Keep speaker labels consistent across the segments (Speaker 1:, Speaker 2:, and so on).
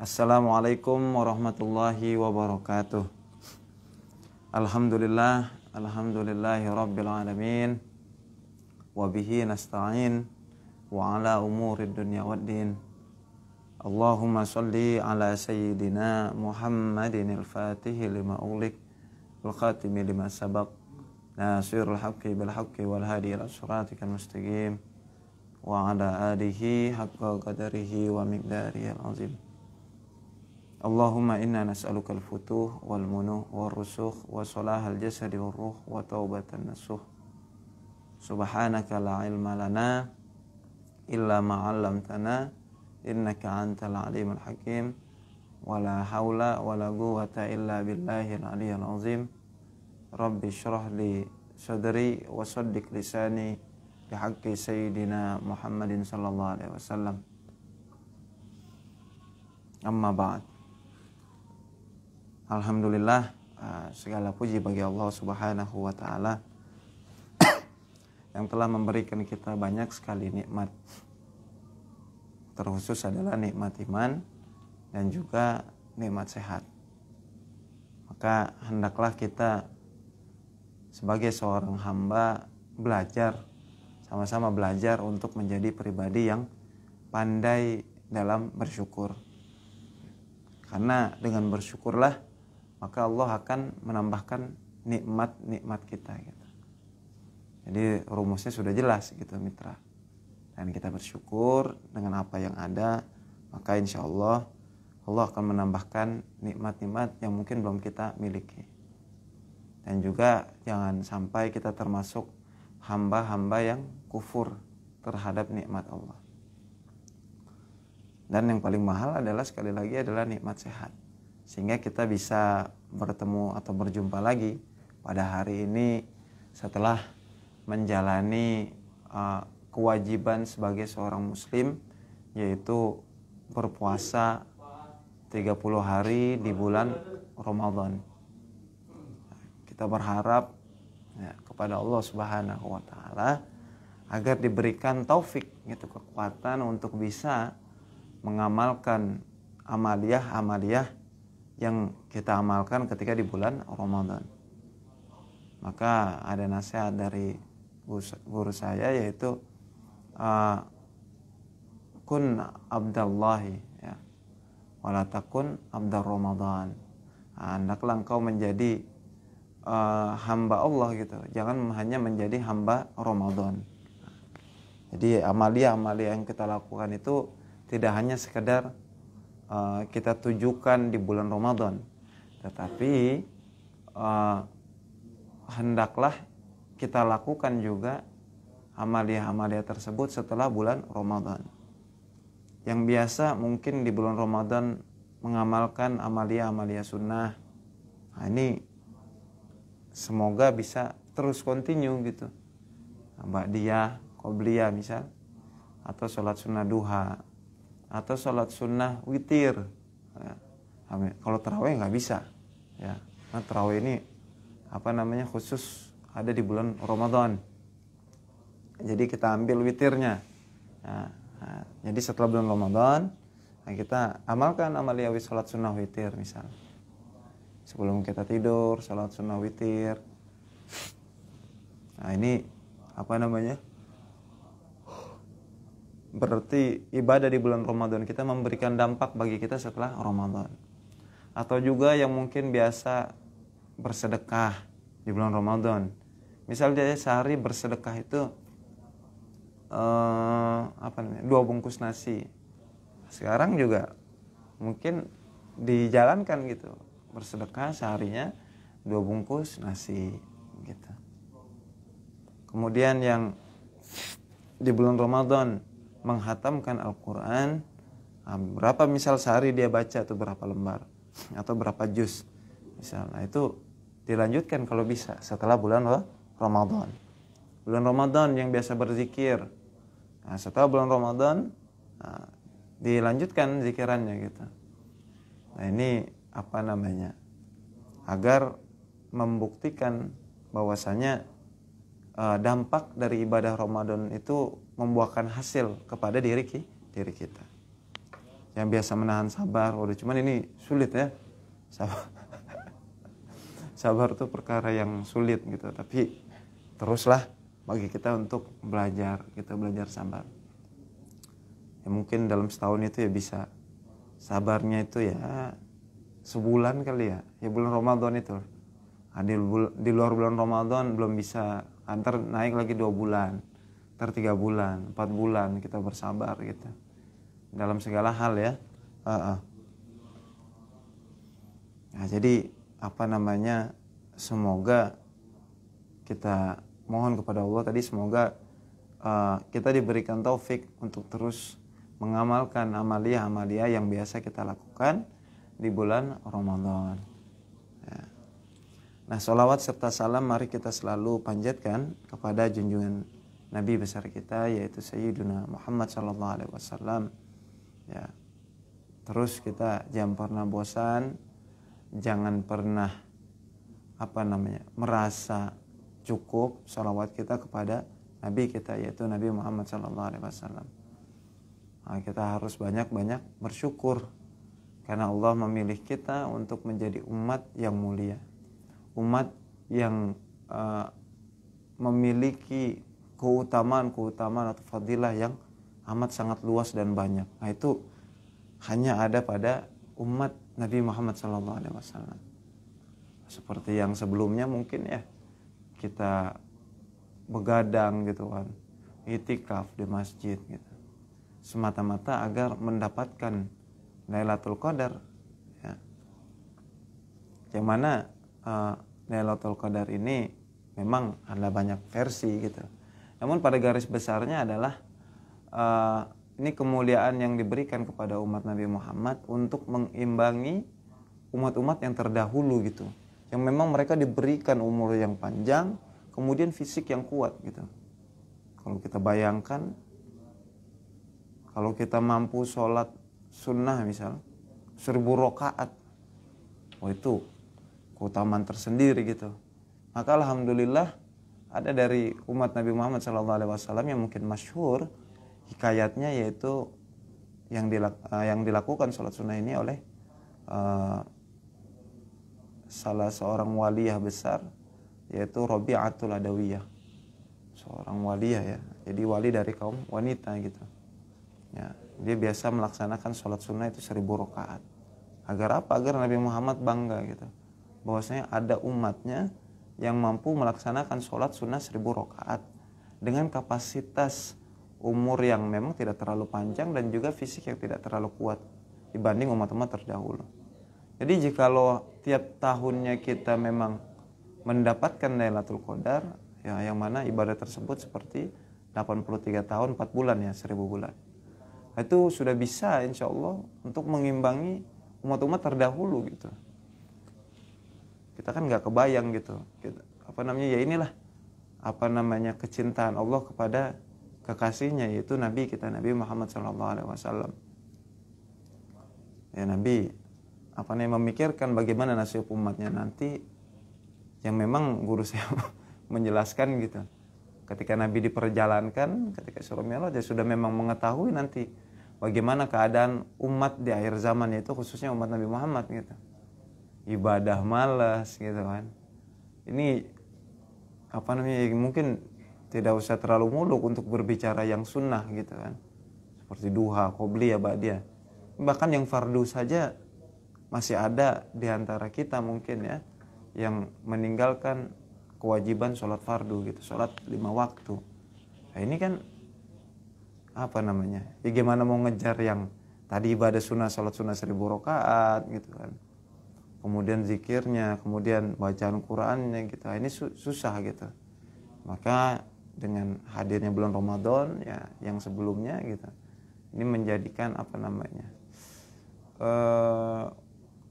Speaker 1: Assalamualaikum warahmatullahi wabarakatuh. Alhamdulillahi rabbil alamin. Wabihi nasta'in wa ala umurid dunya waddin. Allahumma salli ala sayyidina Muhammadin al-fatihi lima ughliq wal khatimi lima sabaq nasirul haqqi bil haqqi wal hadi ila siratikal mustaqim wa ala alihi haqqa qadarihi wa miqdarihi al-azim. Allahumma inna nas'aluka al-futuh wal munuh wal rusukh wa salahal jasadi wal ruh wa taubatan nasuh. Subhanaka la ilma lana illa ma 'allamtana innaka antal alimul hakim. Wa la haula wa la quwwata illa billahil aliyyil azim. Rabbi shrah li sadri wa saddiq lisani bihaqqi sayyidina Muhammadin sallallahu alaihi wasallam. Amma ba'd. Alhamdulillah, segala puji bagi Allah Subhanahu wa taala yang telah memberikan kita banyak sekali nikmat. Terkhusus adalah nikmat iman dan juga nikmat sehat. Maka hendaklah kita sebagai seorang hamba belajar, sama-sama belajar untuk menjadi pribadi yang pandai dalam bersyukur. Karena dengan bersyukurlah maka Allah akan menambahkan nikmat-nikmat kita gitu. Jadi rumusnya sudah jelas gitu mitra. Dan kita bersyukur dengan apa yang ada, maka insya Allah Allah akan menambahkan nikmat-nikmat yang mungkin belum kita miliki. Dan juga jangan sampai kita termasuk hamba-hamba yang kufur terhadap nikmat Allah. Dan yang paling mahal adalah sekali lagi adalah nikmat sehat. Sehingga kita bisa bertemu atau berjumpa lagi pada hari ini setelah menjalani kewajiban sebagai seorang muslim, yaitu berpuasa 30 hari di bulan Ramadan. Kita berharap kepada Allah Subhanahu wa taala agar diberikan taufik gitu, kekuatan untuk bisa mengamalkan amaliyah yang kita amalkan ketika di bulan Ramadan. Maka ada nasihat dari guru saya, yaitu kun abdallahi ya, wala takun abdar Ramadan. Hendaklah engkau menjadi hamba Allah gitu, jangan hanya menjadi hamba Ramadan. Jadi amalia-amalia yang kita lakukan itu tidak hanya sekedar kita tujukan di bulan Ramadan, tetapi hendaklah kita lakukan juga amalia-amalia tersebut setelah bulan Ramadan. Yang biasa mungkin di bulan Ramadan mengamalkan amalia-amalia sunnah, nah ini semoga bisa terus continue gitu, ba'diyah, qobliyah misal, atau sholat sunnah duha, atau sholat sunnah witir ya. Kalau tarawih nggak bisa ya, nah, tarawih ini khusus ada di bulan Ramadan, jadi kita ambil witirnya ya. Nah, jadi setelah bulan Ramadan kita amalkan amalia sholat sunnah witir, misal sebelum kita tidur sholat sunnah witir. Nah ini berarti ibadah di bulan Ramadan kita memberikan dampak bagi kita setelah Ramadan. Atau juga yang mungkin biasa bersedekah di bulan Ramadan, misal dia sehari bersedekah itu 2 bungkus nasi. Sekarang juga mungkin dijalankan gitu, bersedekah seharinya 2 bungkus nasi gitu. Kemudian yang di bulan Ramadan menghatamkan Al-Quran, berapa misal sehari dia baca tuh berapa lembar atau berapa juz misalnya, itu dilanjutkan kalau bisa setelah bulan Ramadan. Bulan Ramadan yang biasa berzikir, nah, setelah bulan Ramadan dilanjutkan zikirannya gitu. Nah ini agar membuktikan bahwasanya dampak dari ibadah Ramadan itu membuahkan hasil kepada diri kita. yang biasa menahan sabar, waduh cuman ini sulit ya. Sabar tuh perkara yang sulit gitu, tapi teruslah bagi kita untuk belajar, kita belajar sabar. Ya mungkin dalam setahun itu ya bisa sabarnya itu ya sebulan kali ya bulan Ramadan itu. Nah, di luar bulan Ramadan belum bisa, antar naik lagi 2 bulan, antar 3 bulan, 4 bulan kita bersabar gitu dalam segala hal ya. Nah, jadi apa namanya, semoga kita mohon kepada Allah tadi, semoga kita diberikan taufik untuk terus mengamalkan amalia-amalia yang biasa kita lakukan di bulan Ramadan ya. Nah, sholawat serta salam mari kita selalu panjatkan kepada junjungan Nabi besar kita, yaitu Sayyiduna Muhammad SAW ya. Terus kita jangan pernah bosan, jangan pernah merasa cukup sholawat kita kepada Nabi kita, yaitu Nabi Muhammad SAW. Nah, kita harus banyak-banyak bersyukur karena Allah memilih kita untuk menjadi umat yang mulia, umat yang memiliki keutamaan atau fadilah yang amat sangat luas dan banyak. Nah, itu hanya ada pada umat Nabi Muhammad SAW. Seperti yang sebelumnya mungkin ya kita begadang gitu kan, itikaf di masjid gitu, semata-mata agar mendapatkan Lailatul Qadar ya. Yang mana Lailatul Qadar ini memang ada banyak versi gitu. Namun pada garis besarnya adalah ini kemuliaan yang diberikan kepada umat Nabi Muhammad untuk mengimbangi umat-umat yang terdahulu gitu, yang memang mereka diberikan umur yang panjang, kemudian fisik yang kuat gitu. Kalau kita bayangkan, kalau kita mampu sholat sunnah misal 1000 rakaat, itu keutamaan tersendiri gitu. Maka alhamdulillah ada dari umat Nabi Muhammad SAW yang mungkin masyhur hikayatnya, yaitu yang dilakukan sholat sunnah ini oleh salah seorang waliyah besar, yaitu Rabi'atul Adawiyah, seorang waliyah ya, jadi wali dari kaum wanita gitu ya. Dia biasa melaksanakan sholat sunnah itu 1000 rakaat. Agar apa? Agar Nabi Muhammad bangga gitu, bahwasanya ada umatnya yang mampu melaksanakan sholat sunnah 1000 rakaat dengan kapasitas umur yang memang tidak terlalu panjang dan juga fisik yang tidak terlalu kuat dibanding umat-umat terdahulu. Jadi jikalau tiap tahunnya kita memang mendapatkan Lailatul Qadar ya, yang mana ibadah tersebut seperti 83 tahun 4 bulan ya, 1000 bulan, itu sudah bisa insya Allah untuk mengimbangi umat-umat terdahulu gitu. Kita kan nggak kebayang gitu, ya inilah kecintaan Allah kepada kekasihnya, yaitu Nabi kita, Nabi Muhammad SAW ya. Nabi memikirkan bagaimana nasib umatnya nanti, yang memang guru saya menjelaskan gitu, ketika Nabi diperjalankan ketika Isra Mi'raj, dia sudah memang mengetahui nanti bagaimana keadaan umat di akhir zaman, yaitu khususnya umat Nabi Muhammad gitu. Ibadah malas gitu kan. Ini mungkin tidak usah terlalu muluk untuk berbicara yang sunnah gitu kan, seperti duha, qobliyah, ba'diyah. Bahkan yang fardu saja masih ada di antara kita mungkin ya yang meninggalkan kewajiban sholat fardu gitu, sholat 5 waktu. Nah, ini kan ya gimana mau ngejar yang tadi ibadah sunnah, sholat sunnah 1000 rakaat gitu kan, kemudian zikirnya, kemudian bacaan Qur'annya gitu. Ini susah gitu. Maka dengan hadirnya bulan Ramadan ya yang sebelumnya gitu, ini menjadikan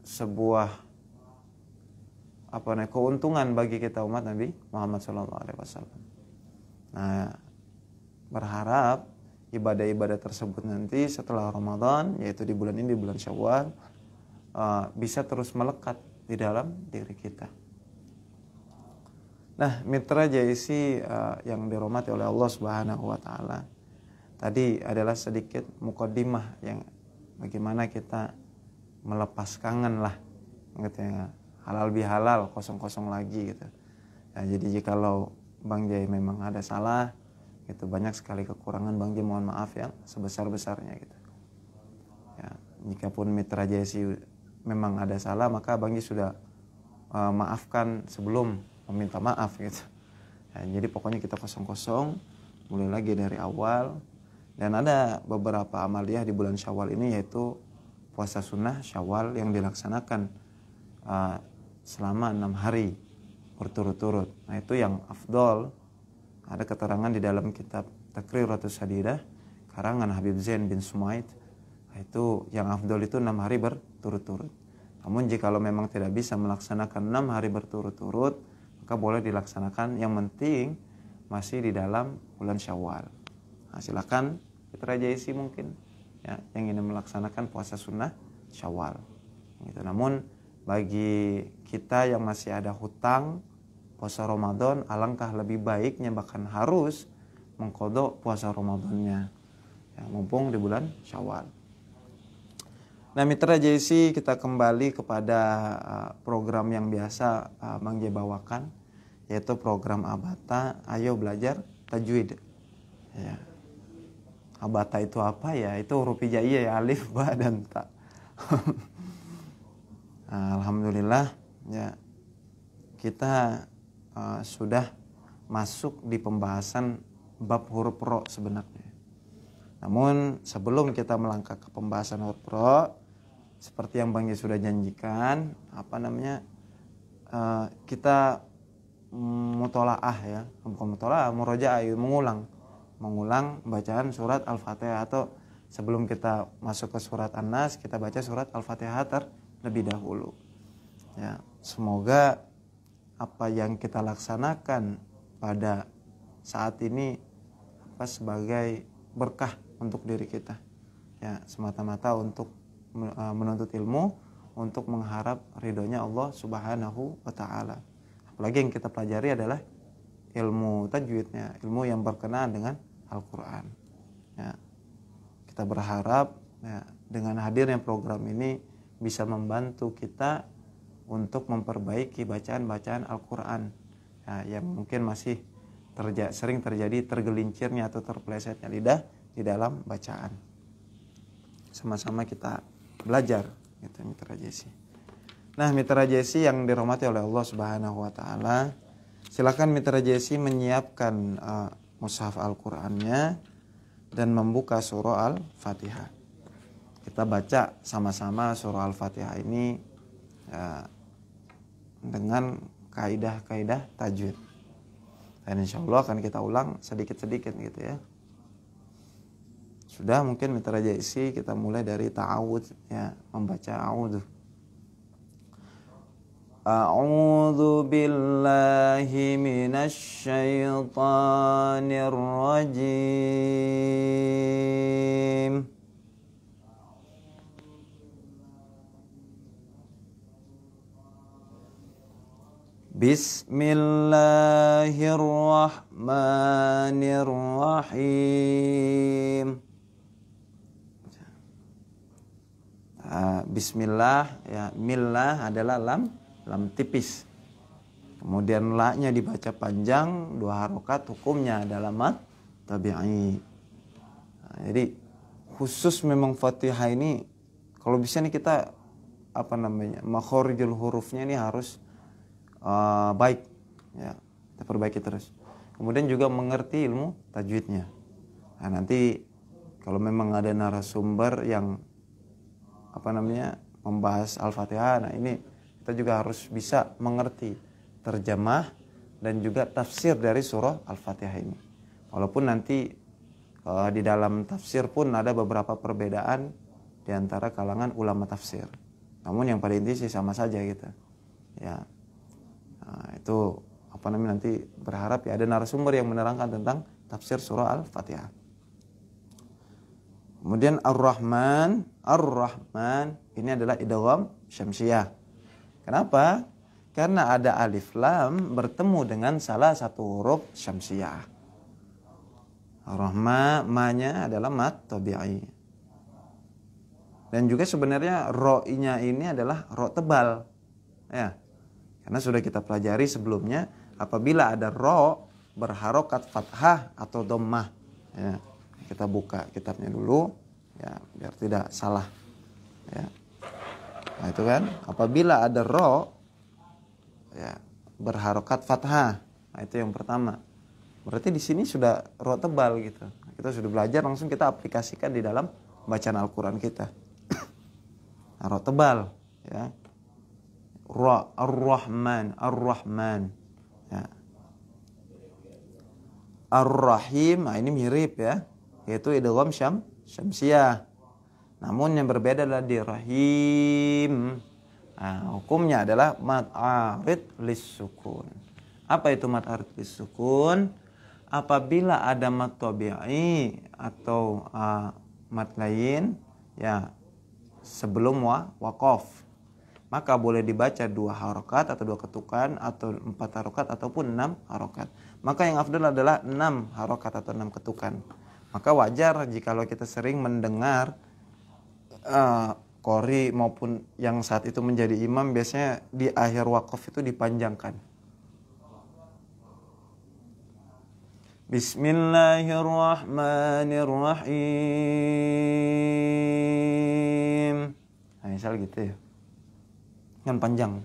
Speaker 1: sebuah keuntungan bagi kita umat Nabi Muhammad SAW. Nah, berharap ibadah-ibadah tersebut nanti setelah Ramadan, yaitu di bulan ini, di bulan Syawal, bisa terus melekat di dalam diri kita. Nah, mitra JIC yang dirahmati oleh Allah Subhanahu wa taala. Tadi adalah sedikit mukaddimah yang bagaimana kita melepas kangen lah gitu ya, halal bihalal, kosong-kosong lagi gitu ya. Jadi jikalau Bang Jai memang ada salah gitu, banyak sekali kekurangan, Bang Jai mohon maaf ya sebesar-besarnya gitu ya. Jikapun Mitra JSI memang ada salah, maka Bang Jai sudah maafkan sebelum meminta maaf gitu ya. Jadi pokoknya kita kosong-kosong, mulai lagi dari awal. Dan ada beberapa amaliyah di bulan Syawal ini, yaitu puasa sunnah Syawal yang dilaksanakan selama 6 hari berturut-turut. Nah itu yang afdol. Ada keterangan di dalam kitab Taqriratus Sadidah karangan Habib Zain bin Sumaid. Nah, itu yang afdol itu 6 hari berturut-turut. Namun jikalau memang tidak bisa melaksanakan 6 hari berturut-turut, maka boleh dilaksanakan, yang penting masih di dalam bulan Syawal. Nah, silakan Mitra JSI mungkin ya yang ingin melaksanakan puasa sunnah Syawal gitu. Namun bagi kita yang masih ada hutang puasa Ramadan, alangkah lebih baiknya, bahkan harus mengqadha puasa Ramadannya ya, mumpung di bulan Syawal. Nah Mitra JSI, kita kembali kepada program yang biasa Bang Jai bawakan, yaitu program Abata Ayo Belajar Tajwid ya. Abata itu apa ya? Itu huruf hijaiyah ya, alif, ba, dan ta. Alhamdulillah ya, kita sudah masuk di pembahasan bab huruf ro sebenarnya. Namun sebelum kita melangkah ke pembahasan huruf ro, seperti yang Bang Jai sudah janjikan, kita mutolaah ya, bukan mutolaah, murojaah, mengulang bacaan surat Al-Fatihah, atau sebelum kita masuk ke surat An-Nas, kita baca surat Al-Fatihah terlebih dahulu. Ya, semoga apa yang kita laksanakan pada saat ini sebagai berkah untuk diri kita. Ya, semata-mata untuk menuntut ilmu, untuk mengharap ridhonya Allah Subhanahu wa taala. Apalagi yang kita pelajari adalah ilmu tajwidnya, ilmu yang berkenaan dengan Al-Quran ya. Kita berharap ya, dengan hadirnya program ini bisa membantu kita untuk memperbaiki bacaan-bacaan Al-Quran ya, yang mungkin masih sering terjadi tergelincirnya atau terpelesetnya lidah di dalam bacaan. Sama-sama kita belajar gitu Mitra JSI. Nah Mitra JSI yang dirahmati oleh Allah Subhanahu wa taala, silakan Mitra JSI menyiapkan mushaf Al-Qur'annya dan membuka surah Al-Fatihah. Kita baca sama-sama surah Al-Fatihah ini dengan kaidah-kaidah tajwid. Dan insya Allah akan kita ulang sedikit-sedikit gitu ya. Sudah mungkin Mitra JSI, kita mulai dari ta'awudz ya, membaca a'udzu. A'udzu billahi minasy syaithanir rajim. Bismillahirrahmanirrahim. Bismillah ya, millah adalah lam tipis. Kemudian la-nya dibaca panjang 2 harokat, hukumnya adalah mad tabi'i. Jadi khusus memang Fatihah ini kalau bisa nih kita makhorijul hurufnya ini harus baik ya, kita perbaiki terus. Kemudian juga mengerti ilmu tajwidnya. Nah, nanti kalau memang ada narasumber yang membahas Al-Fatihah, nah ini kita juga harus bisa mengerti terjemah dan juga tafsir dari surah Al-Fatihah ini. Walaupun nanti di dalam tafsir pun ada beberapa perbedaan di antara kalangan ulama tafsir. Namun yang pada intinya sih sama saja gitu. Ya. Nah, itu nanti berharap ya ada narasumber yang menerangkan tentang tafsir surah Al-Fatihah. Kemudian Ar-Rahman ini adalah idgham syamsiyah. Kenapa? Karena ada alif lam bertemu dengan salah satu huruf syamsiyah. Ar-Rahman, ma-nya adalah mad tabi'i. Dan juga sebenarnya ro-nya ini adalah ro tebal. Ya. Karena sudah kita pelajari sebelumnya, apabila ada ro berharokat fathah atau dhammah. Ya. Kita buka kitabnya dulu ya biar tidak salah. Ya. Nah, itu kan apabila ada ro ya berharokat fathah. Nah, itu yang pertama. Berarti di sini sudah ro tebal gitu. Kita sudah belajar, langsung kita aplikasikan di dalam bacaan Al-Qur'an kita. Ro tebal ya. Ra Ar-Rahman, Ar-Rahman. Ya. Ar-Rahim, nah ini mirip ya. Yaitu idgham syamsiyah. Namun yang berbeda adalah di rahim. Nah, hukumnya adalah mad arid lis-sukun. Apa itu mad arid lis-sukun? Apabila ada mad tabi'i atau mad lain ya sebelum waqaf, maka boleh dibaca 2 harokat atau 2 ketukan atau 4 harokat ataupun 6 harokat. Maka yang afdal adalah 6 harokat atau 6 ketukan. Maka wajar jikalau kita sering mendengar qori maupun yang saat itu menjadi imam biasanya di akhir waqaf itu dipanjangkan. Bismillahirrahmanirrahim. Nah, misal gitu ya. Yang panjang.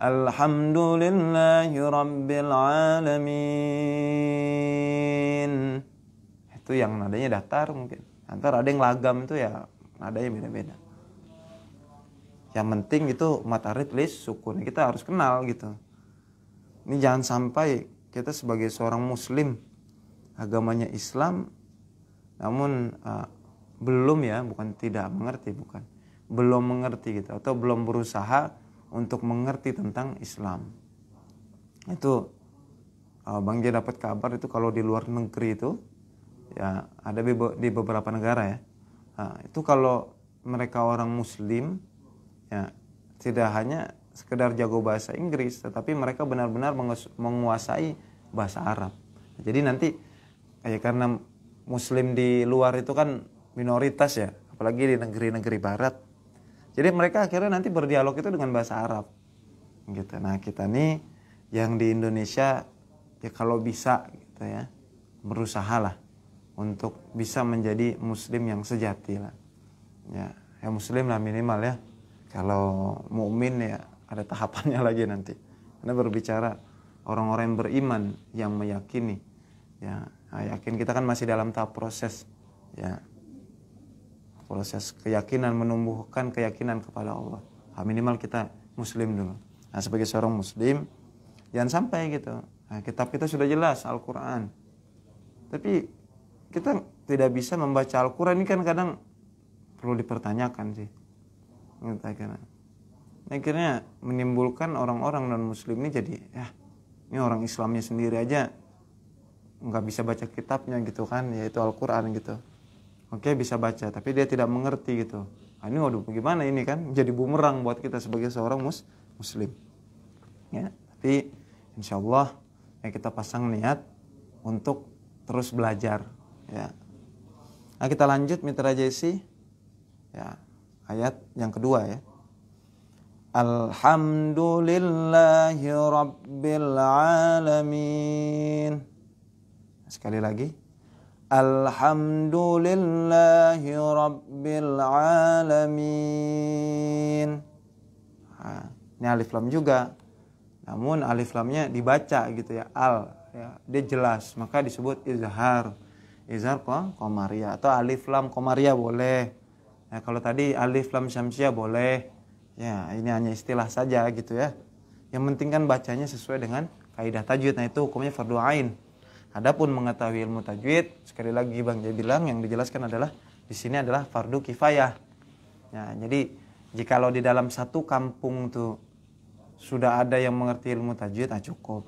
Speaker 1: Alhamdulillahi rabbil alamin. Itu yang nadanya datar mungkin. Antara ada yang lagam itu ya nadanya beda-beda. Yang penting itu mad arid lis sukun. Kita harus kenal gitu. Ini jangan sampai kita sebagai seorang muslim, agamanya Islam, namun belum ya, bukan tidak mengerti, bukan. Belum mengerti gitu, atau belum berusaha untuk mengerti tentang Islam. Itu Bang J dapat kabar itu kalau di luar negeri itu, ya ada di beberapa negara ya. Nah, itu kalau mereka orang muslim, ya tidak hanya sekedar jago bahasa Inggris, tetapi mereka benar-benar menguasai bahasa Arab. Jadi nanti karena muslim di luar itu kan minoritas ya, apalagi di negeri-negeri barat. Jadi mereka akhirnya nanti berdialog itu dengan bahasa Arab. Gitu. Nah, kita nih yang di Indonesia ya kalau bisa gitu ya, berusahalah untuk bisa menjadi muslim yang sejati lah. Ya muslim lah minimal ya. Kalau mukmin ya ada tahapannya lagi nanti. Karena berbicara orang-orang yang beriman, yang meyakini. Ya, yakin kita kan masih dalam tahap proses. Ya, proses keyakinan, menumbuhkan keyakinan kepada Allah. Minimal kita muslim dulu. Nah, sebagai seorang muslim, jangan sampai gitu. Nah, kitab kita sudah jelas Al-Quran. Tapi kita tidak bisa membaca Al-Quran ini kan kadang perlu dipertanyakan sih. Akhirnya menimbulkan orang-orang non-muslim ini jadi, ya ini orang Islamnya sendiri aja nggak bisa baca kitabnya gitu kan, yaitu Al-Quran gitu. Oke, bisa baca, tapi dia tidak mengerti gitu. Nah, ini waduh bagaimana ini kan, jadi bumerang buat kita sebagai seorang muslim. Ya, tapi insya Allah ya kita pasang niat untuk terus belajar. Ya. Nah, kita lanjut Mitra Jesi. Ya, ayat yang kedua ya. Alhamdulillahi rabbil alamin. Sekali lagi. Alhamdulillahi rabbil alamin. Nah, ini alif lam juga. Namun alif lamnya dibaca gitu ya, ya, dia jelas, maka disebut izhar. Izhar qamariyah atau alif lam qamariyah boleh. Ya, kalau tadi alif lam syamsiyah boleh. Ya, ini hanya istilah saja gitu ya. Yang penting kan bacanya sesuai dengan kaidah tajwid. Nah, itu hukumnya fardu ain. Adapun mengetahui ilmu tajwid, sekali lagi Bang Jai bilang yang dijelaskan adalah di sini adalah fardu kifayah. Ya, jadi jikalau di dalam satu kampung tuh sudah ada yang mengerti ilmu tajwid, cukup.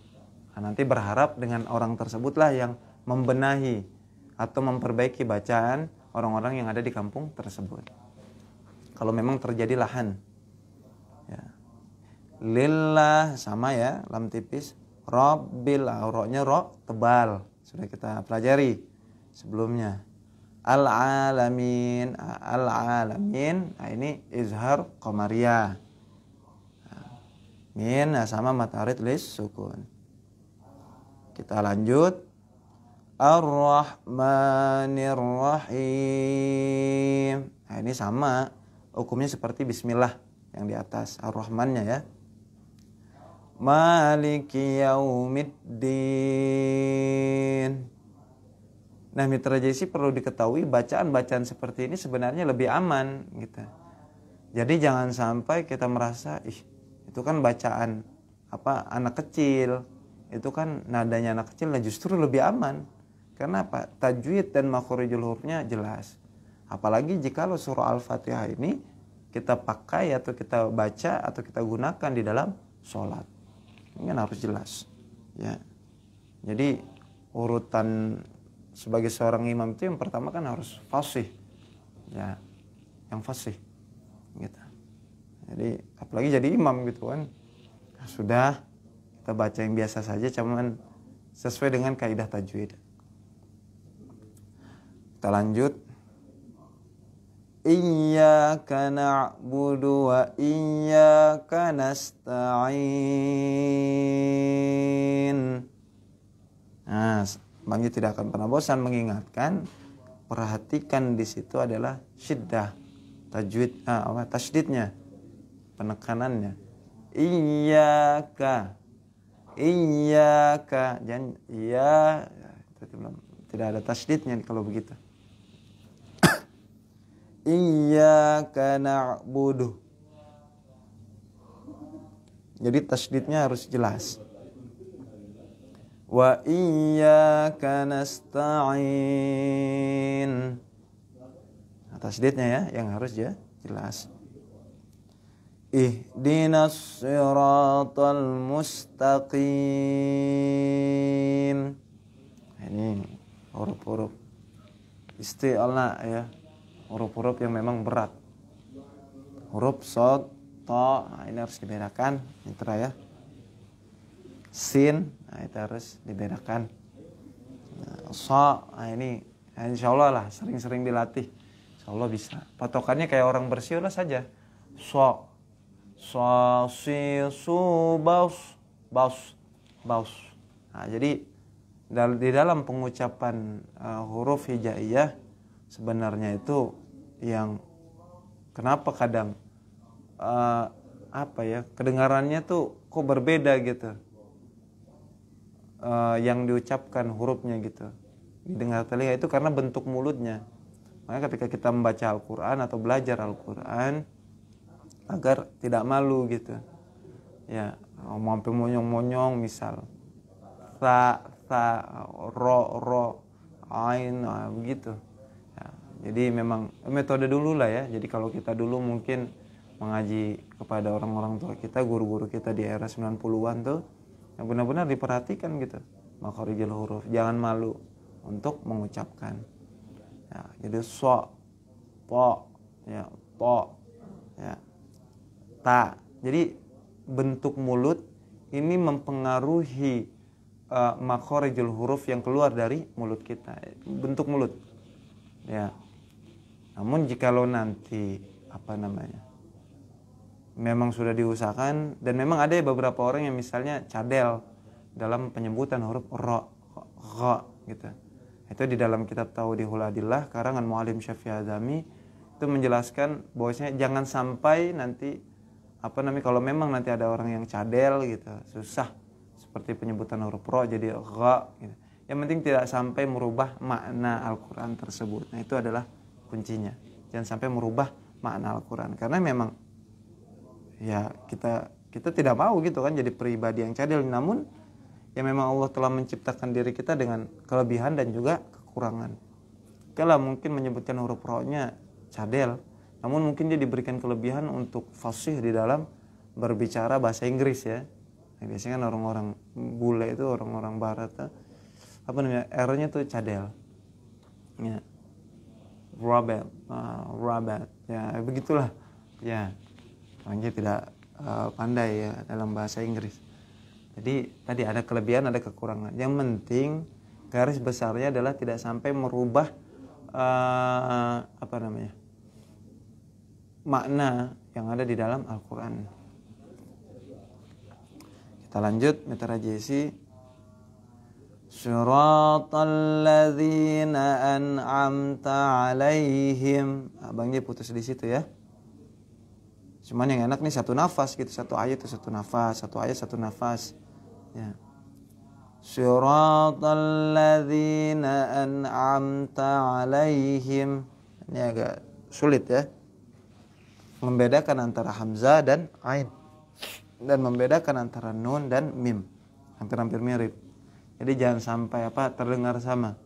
Speaker 1: Nah, nanti berharap dengan orang tersebutlah yang membenahi atau memperbaiki bacaan orang-orang yang ada di kampung tersebut. Kalau memang terjadi lahan. Ya. Lillah sama ya, lam tipis. Rabbil, ro-nya ro tebal. Sudah kita pelajari sebelumnya. Al-alamin. Al-alamin. Nah, ini izhar qamariyah. Min sama matarid lis sukun. Kita lanjut. Ar-Rahmanir Rahim. Nah, ini sama hukumnya seperti bismillah yang di atas. Ar-Rahmannya ya. Maliki yaumiddin. Nah, mitra JC perlu diketahui bacaan-bacaan seperti ini sebenarnya lebih aman gitu. Jadi jangan sampai kita merasa itu kan bacaan anak kecil. Itu kan nadanya anak kecil, nah justru lebih aman. Karena apa? Tajwid dan makhorijul hurufnya jelas. Apalagi jika surah Al-Fatihah ini kita pakai atau kita baca atau kita gunakan di dalam sholat. Ini kan harus jelas. Ya. Jadi urutan sebagai seorang imam itu yang pertama kan harus fasih. Ya. Yang fasih. Gitu. Jadi apalagi jadi imam gitu kan. Nah, sudah kita baca yang biasa saja cuman sesuai dengan kaidah tajwid. Kita lanjut. Iyyaka na'budu wa iyyaka nasta'in. Nah, Bang Yu tidak akan pernah bosan mengingatkan, perhatikan di situ adalah syiddah, tajwid, tasydidnya, penekanannya. Iyyaka, jangan tidak ada tasydidnya kalau begitu. Iyyaka na'budu. Jadi tasydidnya harus jelas. Wa iyyaka nasta'in. Nah, tasydidnya ya yang harus ya jelas. Ihdinas siratal mustaqim. Ini huruf-huruf isti'la ya. Huruf-huruf yang memang berat. Huruf shad, ta, nah ini harus dibedakan, mitra ya. Sin, nah itu harus dibedakan. Nah, sa, nah ini insya Allah lah sering-sering dilatih. Insya Allah bisa. Patokannya kayak orang bersiul saja. So, si, su, baus. Nah, jadi di dalam pengucapan huruf hijaiyah sebenarnya itu yang kenapa kadang kedengarannya tuh kok berbeda gitu, yang diucapkan hurufnya gitu didengar telinga itu karena bentuk mulutnya. Makanya ketika kita membaca Al-Quran atau belajar Al-Quran agar tidak malu gitu ya, sampai monyong-monyong misal sa, ro, ain, begitu. Jadi memang metode dulu lah ya. Jadi kalau kita dulu mungkin mengaji kepada orang-orang tua kita, guru-guru kita di era 90-an tuh, yang benar-benar diperhatikan gitu. Makhorijul huruf, jangan malu untuk mengucapkan. Ya, jadi so, po, ya, po, ya, ta. Jadi bentuk mulut ini mempengaruhi makhorijul huruf yang keluar dari mulut kita. Bentuk mulut. Ya. Namun jikalau nanti memang sudah diusahakan dan memang ada beberapa orang yang misalnya cadel dalam penyebutan huruf ro, gitu. Itu di dalam kitab Tauhidul Adillah karangan Muallim Syafi'i Azami itu menjelaskan bahwasanya jangan sampai nanti kalau memang nanti ada orang yang cadel gitu, susah seperti penyebutan huruf ro jadi gha gitu. Yang penting tidak sampai merubah makna Al-Quran tersebut. Nah itu adalah kuncinya. Jangan sampai merubah makna Al-Quran. Karena memang ya kita tidak mau gitu kan jadi pribadi yang cadel. Namun ya memang Allah telah menciptakan diri kita dengan kelebihan dan juga kekurangan. Kalau mungkin menyebutkan huruf ro-nya cadel. Namun mungkin dia diberikan kelebihan untuk fasih di dalam berbicara bahasa Inggris ya. Nah, biasanya kan orang-orang bule itu, orang-orang barat R-nya tuh cadel. Ya. Rabat. Ya, begitulah. Ya. Orangnya tidak pandai ya dalam bahasa Inggris. Jadi tadi ada kelebihan, ada kekurangan. Yang penting garis besarnya adalah tidak sampai merubah apa namanya, makna yang ada di dalam Al-Quran. Kita lanjut Mitra JC. Suratal ladzina an'amta alaihim. Abangnya putus di situ ya. Cuman yang enak nih satu nafas gitu, satu ayat itu satu nafas, satu ayat satu nafas. Ya. Suratal ladzina an'amta alaihim. Ini agak sulit ya. Membedakan antara hamzah dan ain. Dan membedakan antara nun dan mim. Hampir-hampir mirip. Jadi jangan sampai terdengar sama.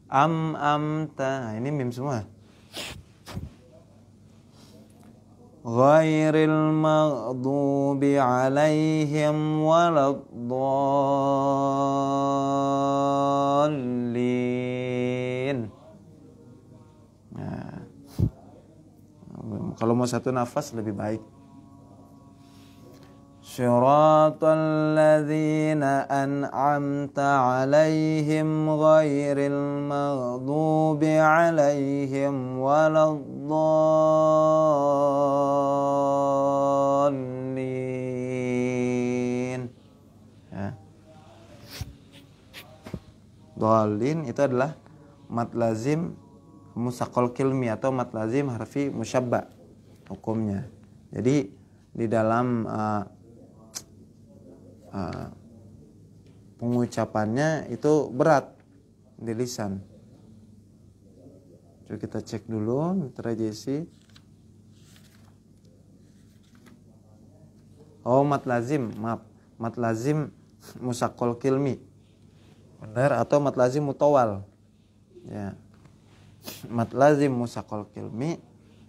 Speaker 1: Amta. Nah, ini mim semua. Ghairil maghdubi alaihim waladdallin. Nah, kalau mau satu nafas lebih baik. Siratal ladzina an'amta alaihim ghairil maghdubi alaihim waladdallin. Ya. Dhalin itu adalah mad lazim musaqqal kilmi atau mad lazim harfi musyabba hukumnya. Jadi di dalam pengucapannya itu berat di lisan. Coba kita cek dulu Mitra JC. Oh, mad lazim, maaf. Mad lazim musaqqal kilmi. Benar, atau mad lazim mutawal. Ya. Mad lazim musaqqal kilmi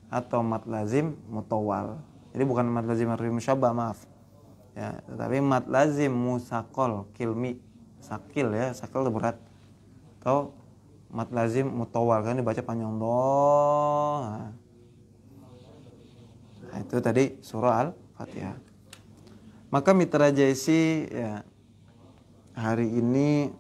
Speaker 1: atau mad lazim mutawal. Jadi bukan mad lazim harfi musyabba, maaf. Ya, tetapi mad lazim musaqqal kilmi, sakil ya, sakil itu berat. Atau mad lazim mutawal kan dibaca panjang do. Nah, itu tadi surah Al-Fatihah. Maka Mitra JC ya, hari ini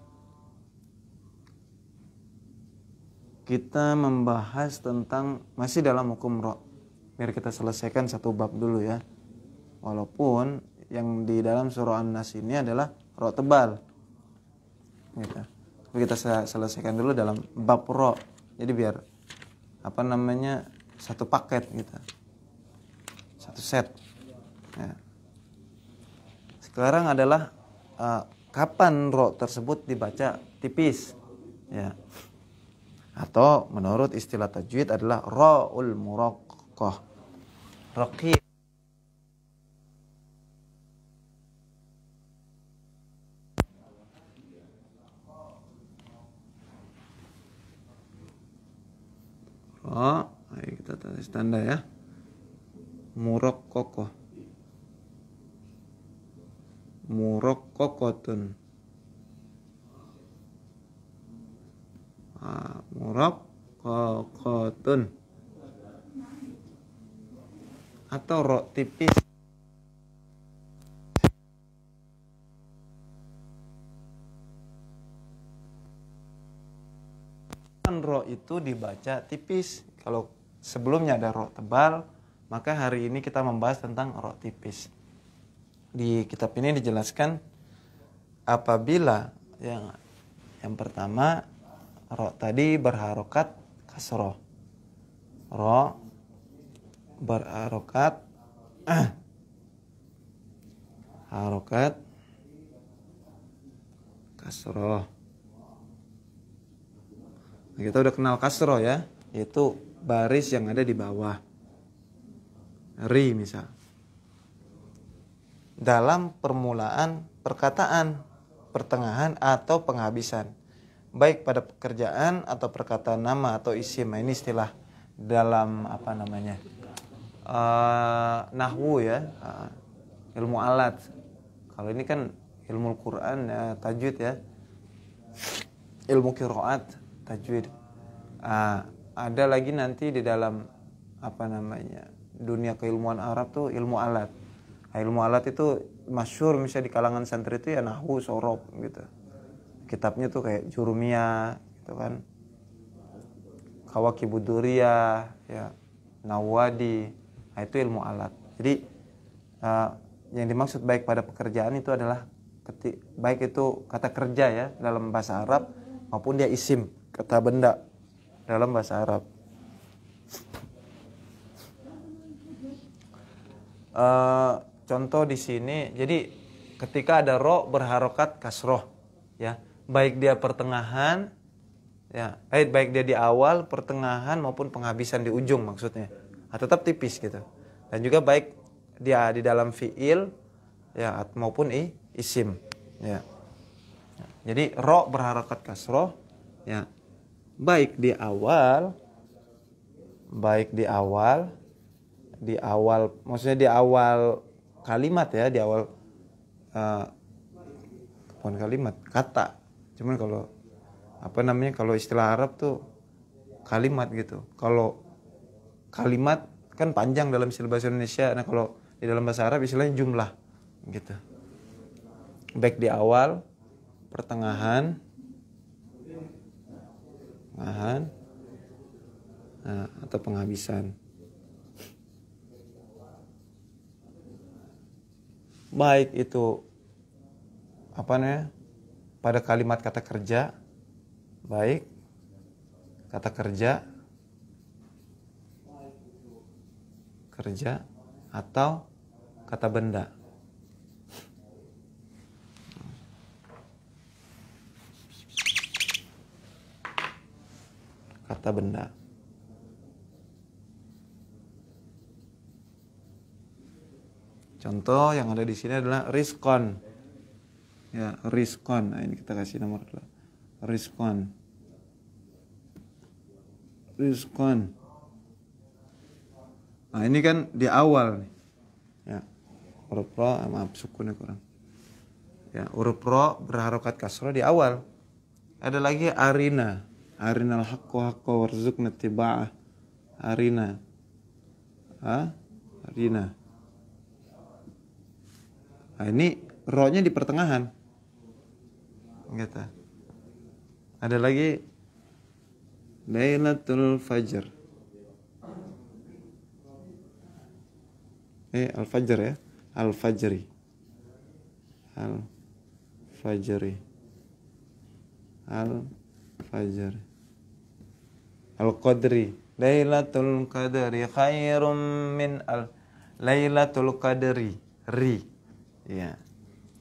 Speaker 1: kita membahas tentang masih dalam hukum ro. Biar kita selesaikan satu bab dulu ya. Walaupun yang di dalam surah An-Nas ini adalah ro tebal. Gitu. Tapi kita selesaikan dulu dalam bab ro. Jadi biar satu paket gitu. Satu set. Ya. Sekarang adalah kapan ro tersebut dibaca tipis. Ya. Atau menurut istilah tajwid adalah ra'ul muraqqah. Raqib. Ayo kita tulis tanda ya. Muraqqaqah. Muraqqaqatun. Muraqqaqatun. Atau ro tipis. Ro itu dibaca tipis. Kalau sebelumnya ada ro tebal, maka hari ini kita membahas tentang ro tipis. Di kitab ini dijelaskan apabila yang pertama ro tadi berharokat kasroh. Ro berharokat harokat kasroh. Nah, kita udah kenal kasroh ya, yaitu baris yang ada di bawah. Ri misal. Dalam permulaan perkataan, pertengahan atau penghabisan. Baik pada pekerjaan atau perkataan nama atau isim. Ini istilah dalam nahwu ya, ilmu alat. Kalau ini kan ilmu Quran ya, tajwid ya, ilmu qiraat tajwid. Ada lagi nanti di dalam dunia keilmuan Arab tuh ilmu alat. Ilmu alat itu masyhur misalnya di kalangan santri itu ya nahwu, sorob gitu. Kitabnya tuh kayak Jurumiyah gitu kan. Kawakibuduriyah, ya, Nawadi, nah, itu ilmu alat. Jadi yang dimaksud baik pada pekerjaan itu adalah baik itu kata kerja ya dalam bahasa Arab maupun dia isim, kata benda dalam bahasa Arab. Contoh di sini, jadi ketika ada ro berharokat kasroh, ya, baik dia pertengahan, ya, baik dia di awal, pertengahan maupun penghabisan di ujung maksudnya, tetap tipis gitu. Dan juga baik dia di dalam fiil, ya, maupun isim, ya. Jadi ro berharokat kasroh, ya, baik di awal, maksudnya di awal kalimat ya, di awal bukan kalimat, kata. Cuman kalau kalau istilah Arab tuh kalimat gitu. Kalau kalimat kan panjang dalam istilah bahasa Indonesia. Nah, kalau di dalam bahasa Arab istilahnya jumlah gitu. Baik di awal, pertengahan, atau penghabisan. Baik itu pada kalimat kata kerja, baik kata kerja atau kata benda. Kata benda. Contoh yang ada di sini adalah rizqon. Ya, rizqon. Nah, ini kita kasih nomor dulu. Rizqon. Nah, ini kan di awal nih. Ya. Huruf ro, maaf sukunnya kurang. Ya, huruf ro berharokat kasroh di awal. Ada lagi arina. Arinal haqqo warzuqna tiba'ah. Arina. Arina. Nah, ini ro-nya di pertengahan. Gitu. Ada lagi Lailatul Fajr. Al-Fajr ya. Al-Fajri. Al-Fajri. Al-Fajri. Al-Qadri. Lailatul Qadri khairum min Lailatul Qadri. Ya.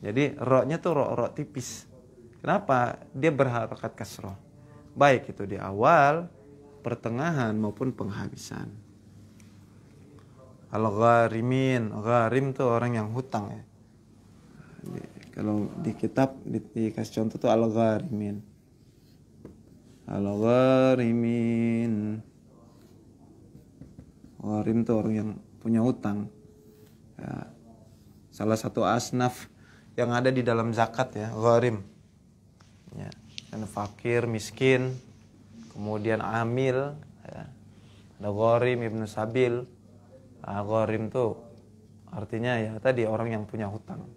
Speaker 1: Jadi ro-nya tuh ro tipis. Kenapa? Dia berharokat kasroh. Baik itu di awal, pertengahan maupun penghabisan. Al-gharimin. Gharim tuh orang yang hutang ya. Kalau di kitab dikasih contoh tuh al-gharimin. Al-gharimin. Gharim tuh orang yang punya hutang. Ya. Salah satu asnaf yang ada di dalam zakat ya, gharim. Ya, dan fakir, miskin, kemudian amil, ya. Ada gharim, ibnu sabil. Nah, gharim tuh artinya ya tadi orang yang punya hutang.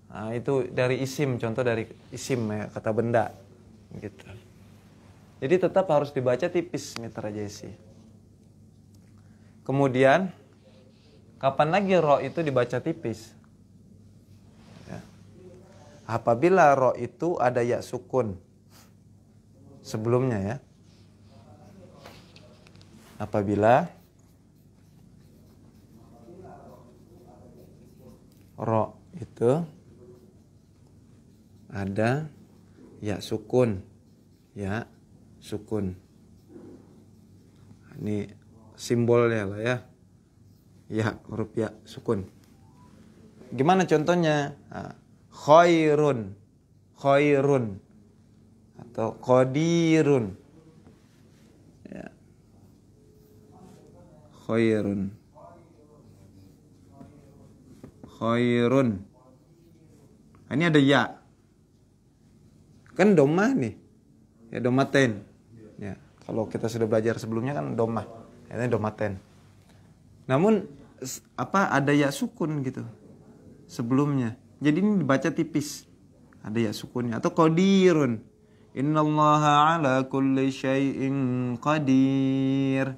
Speaker 1: Nah, itu dari isim, contoh dari isim ya, kata benda gitu. Jadi tetap harus dibaca tipis Mitra Jesi. Kemudian kapan lagi ro itu dibaca tipis? Ya. Apabila ro itu ada ya sukun sebelumnya ya. Apabila ro itu ada ya sukun. Ya sukun. Ini simbolnya lah ya. Ya, huruf ya sukun. Gimana contohnya? Nah, khairun atau qadirun. Ya. Khairun. Nah, ini ada ya. Kan domah nih. Ya domaten. Ya, kalau kita sudah belajar sebelumnya kan domah. Ini domaten. Namun ada ya sukun gitu sebelumnya. Jadi ini dibaca tipis. Ada ya sukunnya atau qadirun. Innallaha ala kulli syai'in qadir.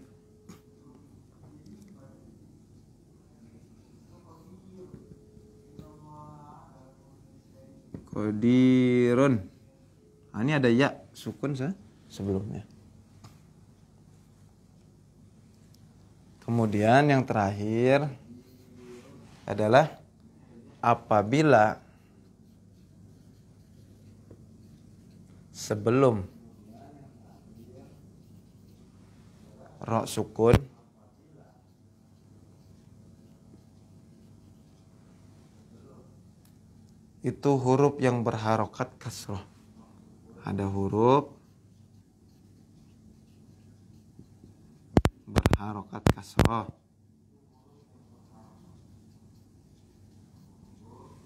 Speaker 1: Qadirun. Nah, ini ada ya sukun sebelumnya. Kemudian yang terakhir adalah apabila sebelum ro sukun itu huruf yang berharokat kasroh. Ada huruf berharokat kasroh.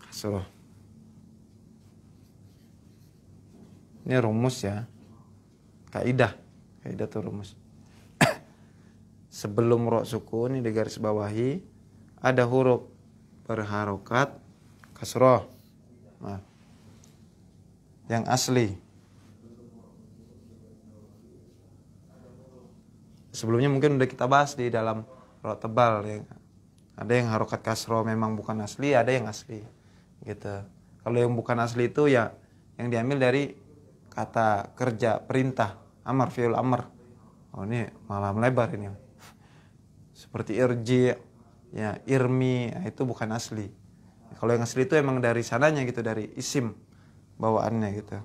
Speaker 1: Kasroh. Ini rumus ya. Kaidah tuh rumus. Sebelum ro sukun ini di garis bawahi ada huruf berharokat kasroh. Nah, yang asli. Sebelumnya mungkin udah kita bahas di dalam ro tebal ya. Ada yang harokat kasroh memang bukan asli, ada yang asli. Gitu. Kalau yang bukan asli itu ya yang diambil dari kata kerja perintah, amar, fi'il amr. Oh, ini malah melebar ini. Seperti irji, ya irmi, itu bukan asli. Kalau yang asli itu emang dari sananya gitu, dari isim bawaannya gitu.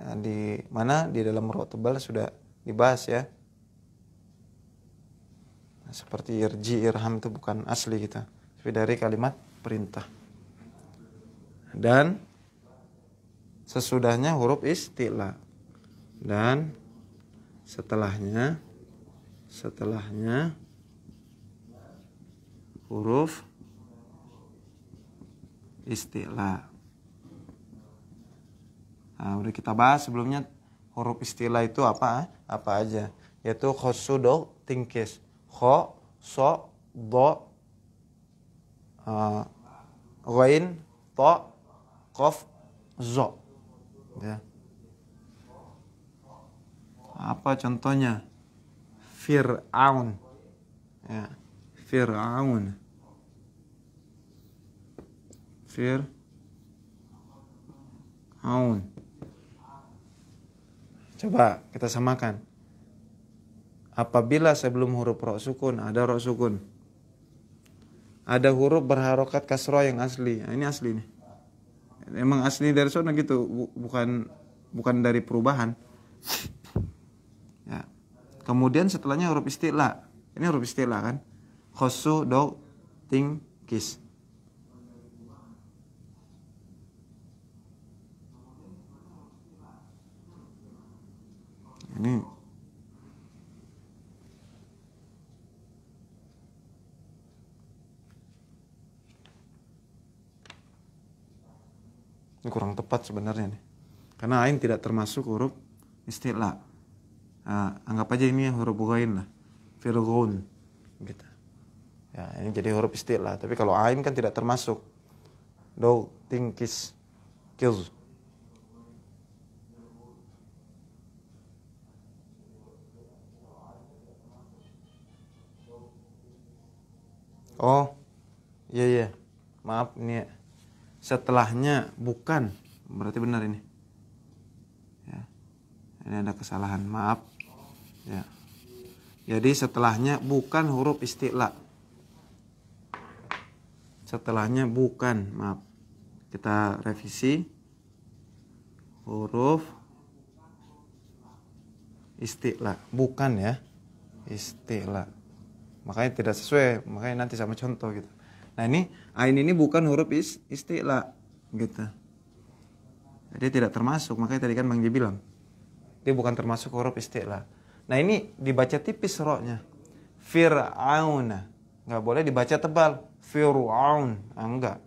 Speaker 1: Nah, di mana di dalam ro tebal sudah dibahas ya. Nah, seperti irji, irham itu bukan asli gitu, tapi dari kalimat perintah. Dan sesudahnya huruf isti'la. Dan setelahnya huruf isti'la. Nah, udah kita bahas sebelumnya huruf istilah itu apa aja, yaitu khosu, do, tingkis, kho, so, do, ghain, to, qaf, zo. Ya. Apa contohnya? Fir'aun. Ya. Fir'aun. Coba kita samakan. Apabila sebelum huruf ro sukun ada ro sukun, ada huruf berharokat kasroh yang asli. Nah, ini asli nih. Emang asli dari sana gitu, bukan dari perubahan. Ya. Kemudian setelahnya huruf isti'la. Ini huruf isti'la kan? Khosu, do, ting, kis. Ini kurang tepat sebenarnya nih. Karena ain tidak termasuk huruf isti'la. Nah, anggap aja ini huruf ghain lah. Fir'aun gitu. Ya, ini jadi huruf isti'la, tapi kalau ain kan tidak termasuk. Do, ting, kis, kiz. Oh, iya. Maaf ini setelahnya bukan, berarti benar ini. Ya. Ini ada kesalahan, maaf. Ya. Jadi setelahnya bukan huruf isti'la. Setelahnya bukan, maaf. Kita revisi. Huruf isti'la, bukan ya. Isti'la. Makanya tidak sesuai, makanya nanti sama contoh gitu. Nah, ini ain ini bukan huruf isti'la gitu. Jadi tidak termasuk, makanya tadi kan Bang Ji bilang dia bukan termasuk huruf isti'la. Nah, ini dibaca tipis ro-nya. Fir'auna. Enggak boleh dibaca tebal. Fir'aun. Enggak.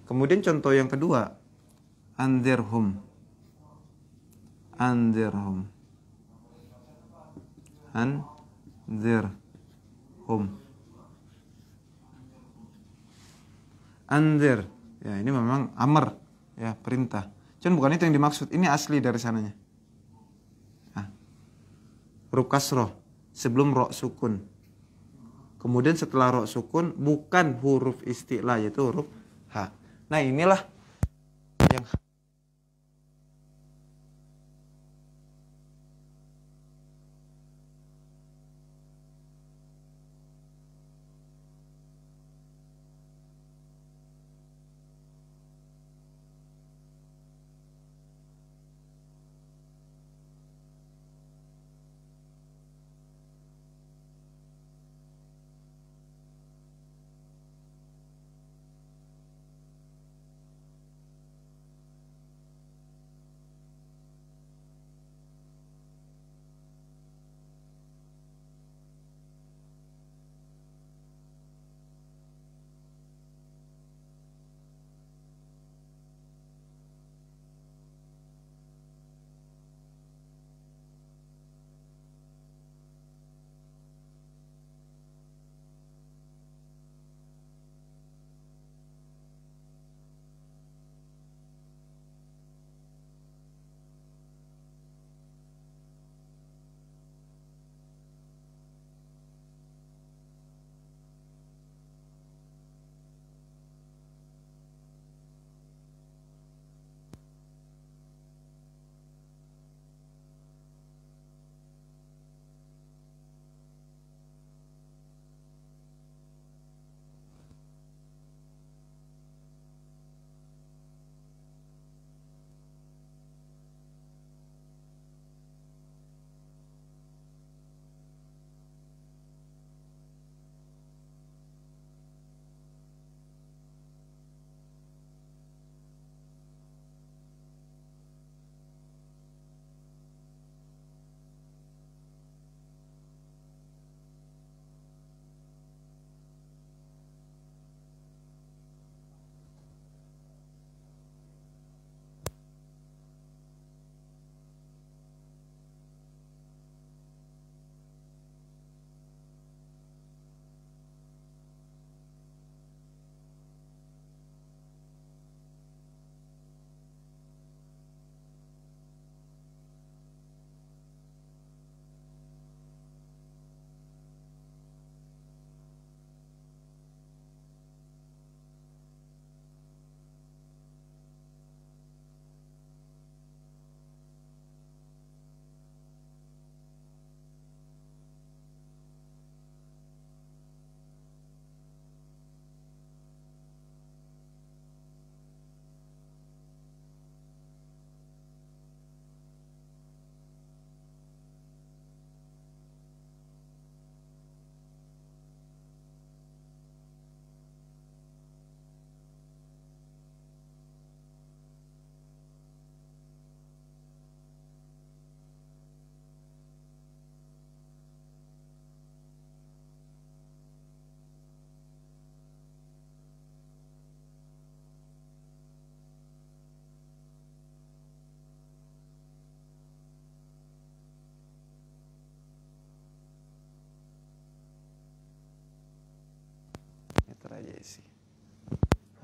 Speaker 1: Kemudian contoh yang kedua, anzirhum. Anzirhum. Anzir. Ya, ini memang amr, ya, perintah. Cuman bukan itu yang dimaksud. Ini asli dari sananya. Nah, huruf kasroh sebelum ro sukun. Kemudian setelah ro sukun bukan huruf isti'la, yaitu huruf ha. Nah, inilah yang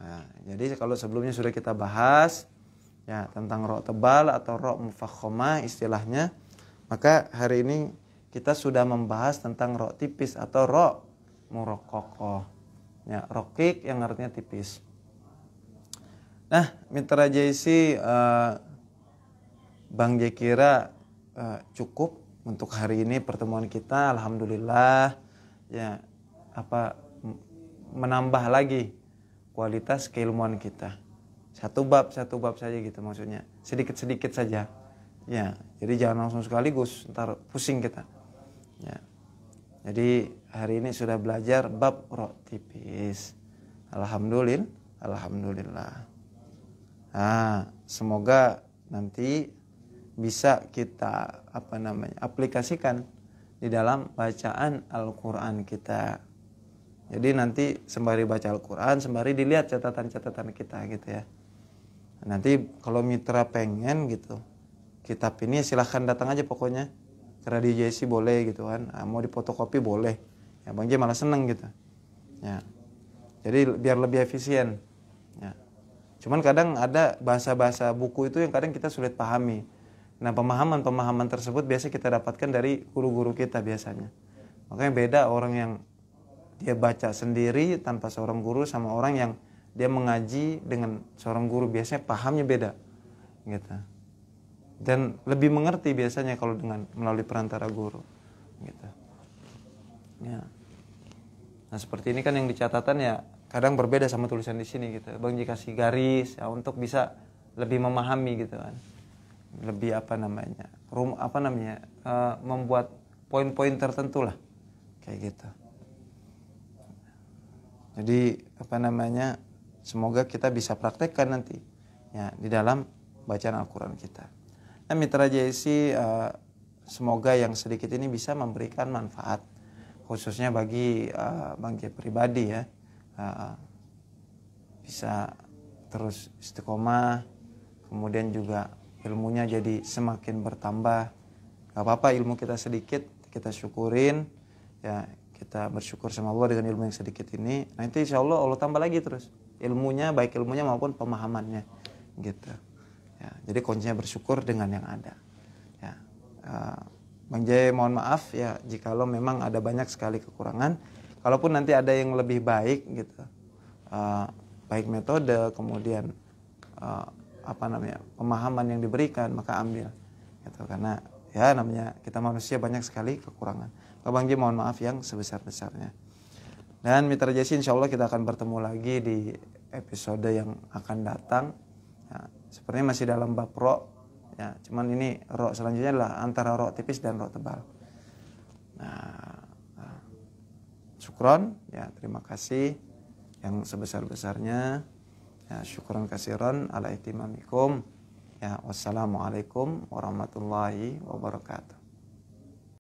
Speaker 1: Nah, jadi kalau sebelumnya sudah kita bahas ya tentang ro tebal atau ro mufakhomah istilahnya, maka hari ini kita sudah membahas tentang ro tipis atau ro murokokoh. Ya, rokik yang artinya tipis. Nah, Mitra JC, Bang J kira cukup untuk hari ini pertemuan kita. Alhamdulillah ya menambah lagi kualitas keilmuan kita. Satu bab saja gitu maksudnya. Sedikit-sedikit saja. Ya, jadi jangan langsung sekaligus, ntar pusing kita. Ya. Jadi hari ini sudah belajar bab ro tipis. Alhamdulillah. Nah, semoga nanti bisa kita aplikasikan di dalam bacaan Al-Qur'an kita. Jadi nanti sembari baca Al-Qur'an, sembari dilihat catatan-catatan kita gitu ya. Nanti kalau mitra pengen gitu, kitab ini silahkan datang aja pokoknya ke Radio JC boleh gitu kan, mau difotokopi boleh. Ya Bang J malah seneng gitu. Ya. Jadi biar lebih efisien. Ya. Cuman kadang ada bahasa-bahasa buku itu yang kadang kita sulit pahami. Nah, pemahaman-pemahaman tersebut biasa kita dapatkan dari guru-guru kita biasanya. Makanya beda orang yang dia baca sendiri tanpa seorang guru sama orang yang dia mengaji dengan seorang guru, biasanya pahamnya beda gitu. Dan lebih mengerti biasanya kalau dengan melalui perantara guru gitu. Ya. Nah, seperti ini kan yang di catatan ya kadang berbeda sama tulisan di sini gitu. Bang Ji kasih garis ya, untuk bisa lebih memahami gitu kan. Lebih membuat poin-poin tertentu lah kayak gitu. Jadi semoga kita bisa praktekkan nanti ya di dalam bacaan Al-Quran kita. Nah, Mitra JC, semoga yang sedikit ini bisa memberikan manfaat khususnya bagi Bang J pribadi ya, bisa terus istiqomah, kemudian juga ilmunya jadi semakin bertambah. Gak apa-apa ilmu kita sedikit, kita syukurin ya, kita bersyukur sama Allah dengan ilmu yang sedikit ini. Nanti insya Allah Allah tambah lagi terus ilmunya, baik ilmunya maupun pemahamannya gitu ya. Jadi kuncinya bersyukur dengan yang ada ya. Bang Jai mohon maaf ya jikalau memang ada banyak sekali kekurangan. Kalaupun nanti ada yang lebih baik gitu, baik metode kemudian pemahaman yang diberikan, maka ambil gitu. Karena ya namanya kita manusia, banyak sekali kekurangan. Bang Ji mohon maaf yang sebesar-besarnya. Dan Mitra JC insya Allah kita akan bertemu lagi di episode yang akan datang ya, sepertinya masih dalam bab ro ya, cuman ini ro selanjutnya adalah antara ro tipis dan ro tebal. Nah, syukron ya, terima kasih yang sebesar-besarnya ya, syukron kasiron ala ihtimamikum ya. Wassalamualaikum warahmatullahi wabarakatuh.